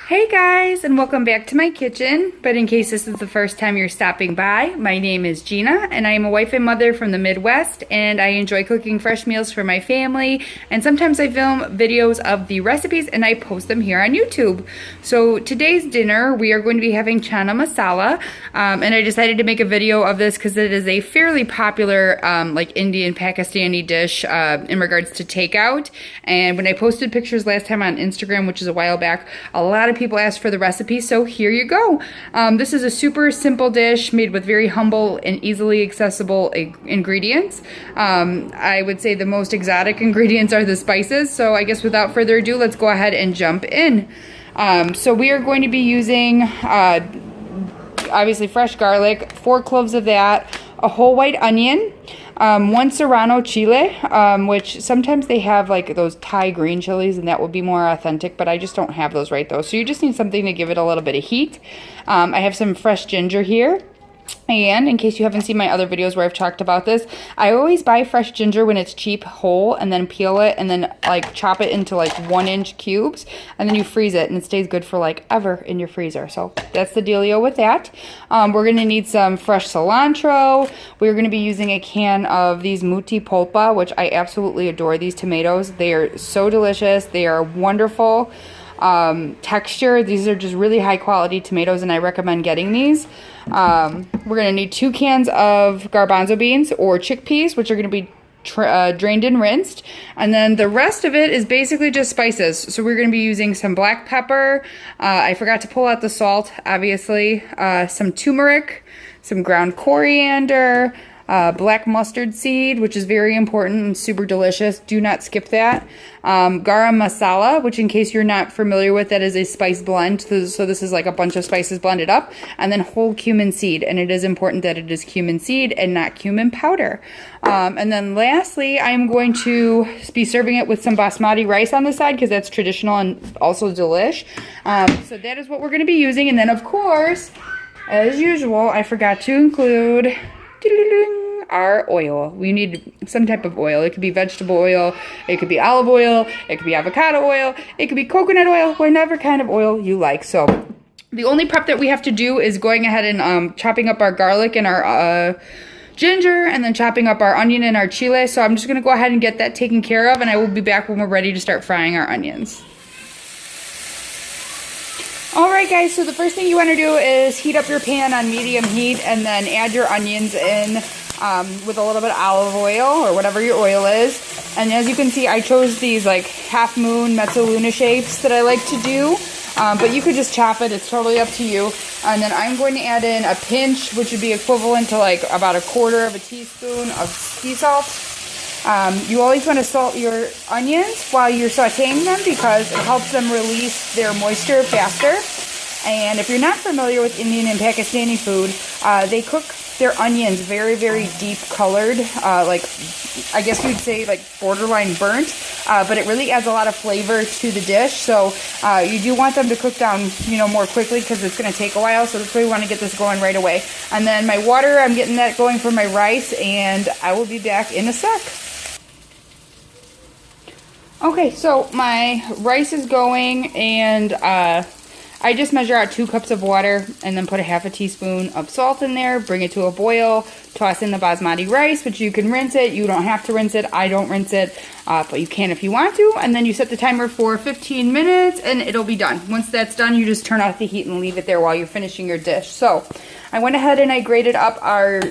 Hey guys, and welcome back to my kitchen. But in case this is the first time you're stopping by, my name is Gina and I am a wife and mother from the Midwest, and I enjoy cooking fresh meals for my family, and sometimes I film videos of the recipes and I post them here on YouTube. So today's dinner we are going to be having Chana masala, and I decided to make a video of this because it is a fairly popular like Indian Pakistani dish in regards to takeout. And when I posted pictures last time on Instagram, which is a while back, a lot of people asked for the recipe, so here you go. This is a super simple dish made with very humble and easily accessible ingredients. I would say the most exotic ingredients are the spices, so I guess without further ado, let's go ahead and jump in. So we are going to be using obviously fresh garlic, 4 cloves of that, a whole white onion, 1 serrano chile, which sometimes they have like those Thai green chilies and that would be more authentic, but I just don't have those right though. So you just need something to give it a little bit of heat. I have some fresh ginger here. And in case you haven't seen my other videos where I've talked about this, I always buy fresh ginger when it's cheap whole and then peel it and then like chop it into like 1-inch cubes, and then you freeze it and it stays good for like ever in your freezer. So that's the dealio with that. We're going to need some fresh cilantro. We're going to be using a can of these muti polpa, which I absolutely adore these tomatoes. They are so delicious. They are wonderful texture. These are just really high quality tomatoes and I recommend getting these. We're going to need 2 cans of garbanzo beans or chickpeas, which are going to be drained and rinsed. And then the rest of it is basically just spices. So we're going to be using some black pepper. I forgot to pull out the salt, obviously. Some turmeric, some ground coriander, black mustard seed, which is very important and super delicious. Do not skip that. Garam masala, which in case you're not familiar with, that is a spice blend. So this is like a bunch of spices blended up. And then whole cumin seed. And it is important that it is cumin seed and not cumin powder. And then lastly, I'm going to be serving it with some basmati rice on the side because that's traditional and also delish. So that is what we're going to be using. And then of course, as usual, I forgot to include our oil. We need some type of oil. It could be vegetable oil, it could be olive oil, it could be avocado oil, it could be coconut oil, whatever kind of oil you like. So the only prep that we have to do is going ahead and chopping up our garlic and our ginger, and then chopping up our onion and our chile. So I'm just going to go ahead and get that taken care of, and I will be back when we're ready to start frying our onions. Alright guys, so the first thing you want to do is heat up your pan on medium heat and then add your onions in with a little bit of olive oil or whatever your oil is. And as you can see, I chose these like half moon mezzaluna shapes that I like to do, but you could just chop it, it's totally up to you. And then I'm going to add in a pinch, which would be equivalent to like about 1/4 teaspoon of sea salt. You always want to salt your onions while you're sauteing them because it helps them release their moisture faster. And if you're not familiar with Indian and Pakistani food, they cook their onions very, very deep colored, like I guess you'd say like borderline burnt, but it really adds a lot of flavor to the dish. So you do want them to cook down, more quickly because it's going to take a while. So that's why we want to get this going right away. And then my water, I'm getting that going for my rice, and I will be back in a sec. Okay, so my rice is going, and I just measure out 2 cups of water and then put a 1/2 teaspoon of salt in there, bring it to a boil, toss in the basmati rice, which you can rinse it. You don't have to rinse it. I don't rinse it, but you can if you want to. And then you set the timer for 15 minutes and it'll be done. Once that's done, you just turn off the heat and leave it there while you're finishing your dish. So I went ahead and I grated up our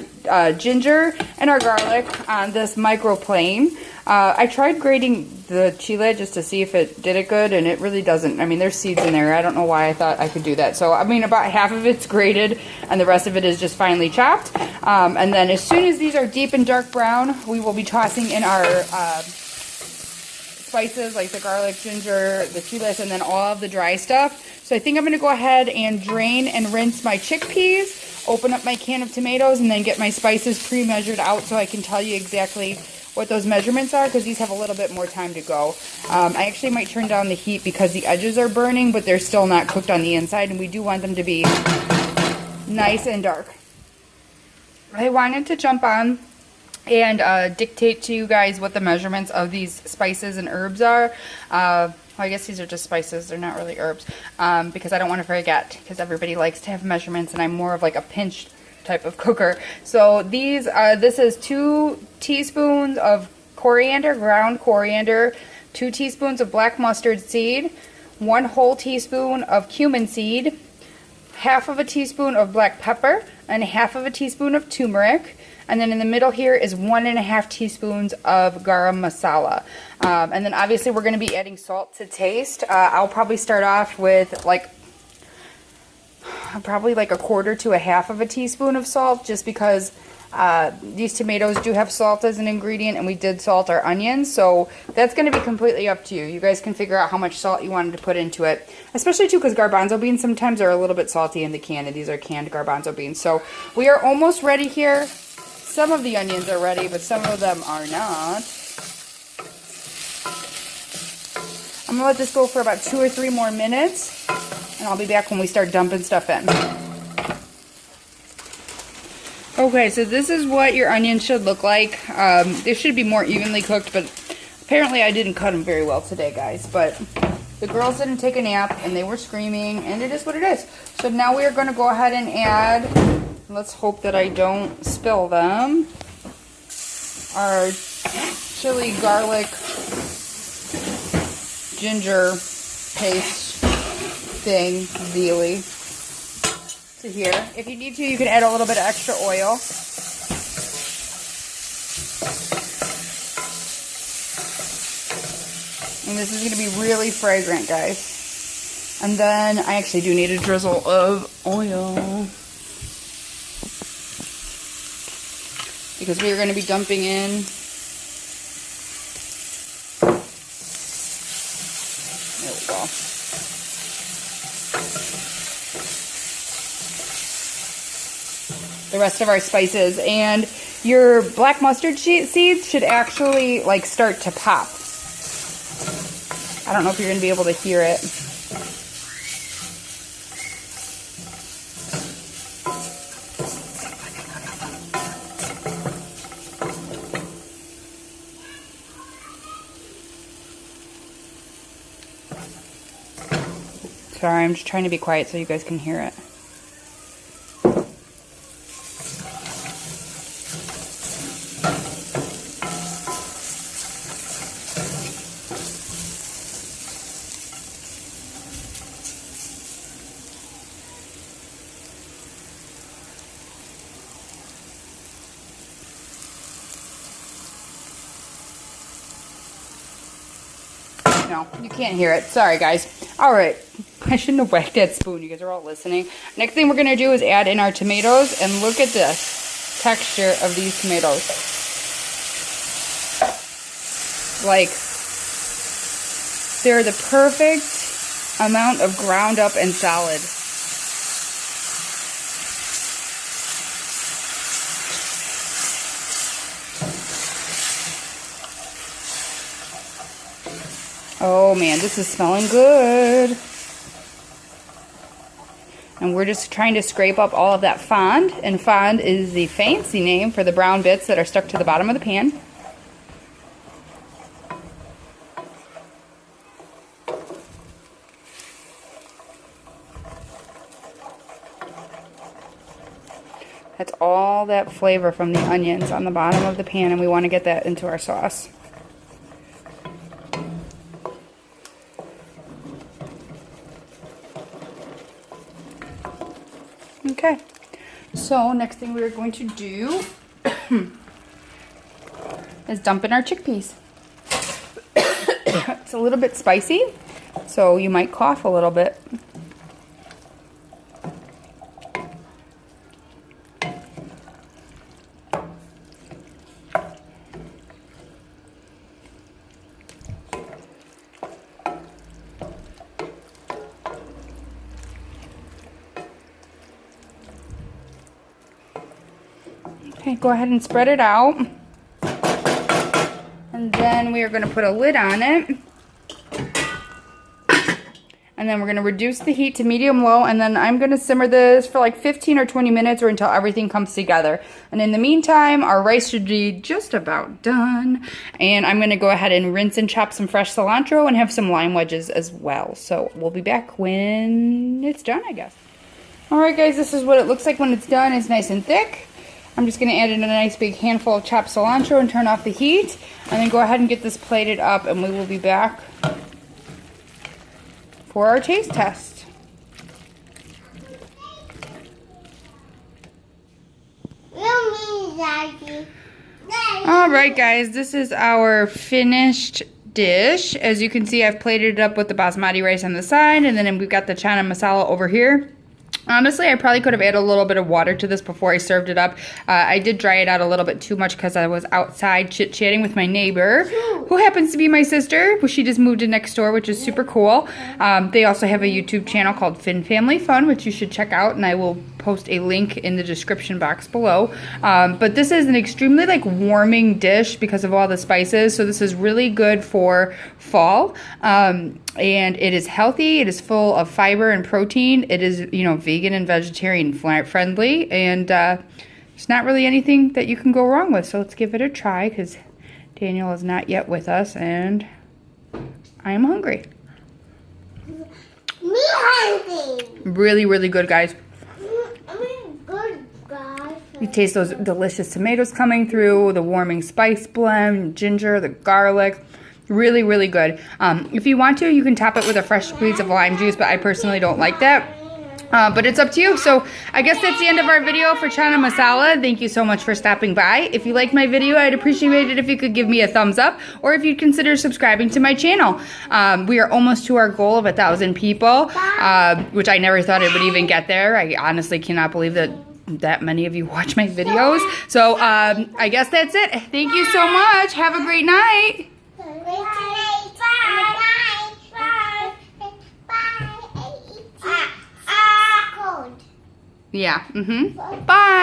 ginger and our garlic on this microplane. I tried grating the chile just to see if it did it good, and it really doesn't. I mean, there's seeds in there. I don't know why I thought I could do that. So, I mean, about half of it's grated, and the rest of it is just finely chopped. And then as soon as these are deep and dark brown, we will be tossing in our spices like the garlic, ginger, the chiles, and then all of the dry stuff. So I think I'm going to go ahead and drain and rinse my chickpeas, open up my can of tomatoes, and then get my spices pre-measured out so I can tell you exactly what those measurements are, because these have a little bit more time to go. I actually might turn down the heat because the edges are burning, but they're still not cooked on the inside, and we do want them to be nice and dark. I wanted to jump on and dictate to you guys what the measurements of these spices and herbs are. well, I guess these are just spices. They're not really herbs, because I don't want to forget, because everybody likes to have measurements, and I'm more of like a pinch type of cooker. So these, this is 2 teaspoons of coriander, ground coriander, 2 teaspoons of black mustard seed, 1 whole teaspoon of cumin seed, half of a teaspoon of black pepper, and half of a teaspoon of turmeric. And then in the middle here is 1.5 teaspoons of garam masala. And then obviously we're going to be adding salt to taste. I'll probably start off with like probably like 1/4 to 1/2 of a teaspoon of salt, just because these tomatoes do have salt as an ingredient, and we did salt our onions, so that's going to be completely up to you. You guys can figure out how much salt you wanted to put into it, especially too because garbanzo beans sometimes are a little bit salty in the can, and these are canned garbanzo beans. So we are almost ready here. Some of the onions are ready, but some of them are not. I'm going to let this go for about 2 or 3 more minutes, and I'll be back when we start dumping stuff in. Okay, so this is what your onions should look like. They should be more evenly cooked, but apparently I didn't cut them very well today, guys. But the girls didn't take a nap, and they were screaming, and it is what it is. So now we are going to go ahead and add, let's hope that I don't spill them, our chili, garlic, ginger paste thing, dealy, to here. If you need to, you can add a little bit of extra oil. And this is going to be really fragrant, guys. And then I actually do need a drizzle of oil, because we are going to be dumping in the rest of our spices, and your black mustard seeds should actually like start to pop. I don't know if you're going to be able to hear it. Sorry, I'm just trying to be quiet so you guys can hear it. No, you can't hear it. Sorry, guys. All right. I shouldn't have whacked that spoon. You guys are all listening. Next thing we're going to do is add in our tomatoes. And look at this texture of these tomatoes. Like, they're the perfect amount of ground up and solid. Oh man, this is smelling good. And we're just trying to scrape up all of that fond. And fond is the fancy name for the brown bits that are stuck to the bottom of the pan. That's all that flavor from the onions on the bottom of the pan, and we want to get that into our sauce. Okay, so next thing we're going to do is dump in our chickpeas. It's a little bit spicy, so you might cough a little bit. Okay, go ahead and spread it out. And then we are going to put a lid on it. And then we're gonna reduce the heat to medium-low, and then I'm gonna simmer this for like 15 or 20 minutes or until everything comes together. And in the meantime, our rice should be just about done. And I'm gonna go ahead and rinse and chop some fresh cilantro and have some lime wedges as well. So we'll be back when it's done, I guess. All right, guys, this is what it looks like when it's done. It's nice and thick. I'm just gonna add in a nice big handful of chopped cilantro and turn off the heat. And then go ahead and get this plated up, and we will be back for our taste test. All right, guys, this is our finished dish. As you can see, I've plated it up with the basmati rice on the side, and then we've got the Chana masala over here. Honestly, I probably could have added a little bit of water to this before I served it up. I did dry it out a little bit too much because I was outside chit-chatting with my neighbor, who happens to be my sister. She just moved in next door, which is super cool. They also have a YouTube channel called Fin Family Fun, which you should check out, and I will post a link in the description box below. But this is an extremely warming dish because of all the spices, so this is really good for fall. And it is healthy. It is full of fiber and protein. It is, vegan and vegetarian friendly, and there's not really anything that you can go wrong with. So let's give it a try because Daniel is not yet with us, and I am hungry. Me hungry. Really, really good, guys. Good, guys. You taste those delicious tomatoes coming through, the warming spice blend, ginger, the garlic. Really, really good. If you want to, you can top it with a fresh squeeze of lime juice, but I personally don't like that. But it's up to you. So I guess that's the end of our video for Chana Masala. Thank you so much for stopping by. If you liked my video, I'd appreciate it if you could give me a thumbs up, or if you'd consider subscribing to my channel. We are almost to our goal of 1,000 people, which I never thought it would even get there. I honestly cannot believe that many of you watch my videos. So I guess that's it. Thank you so much. Have a great night. Yeah. Bye.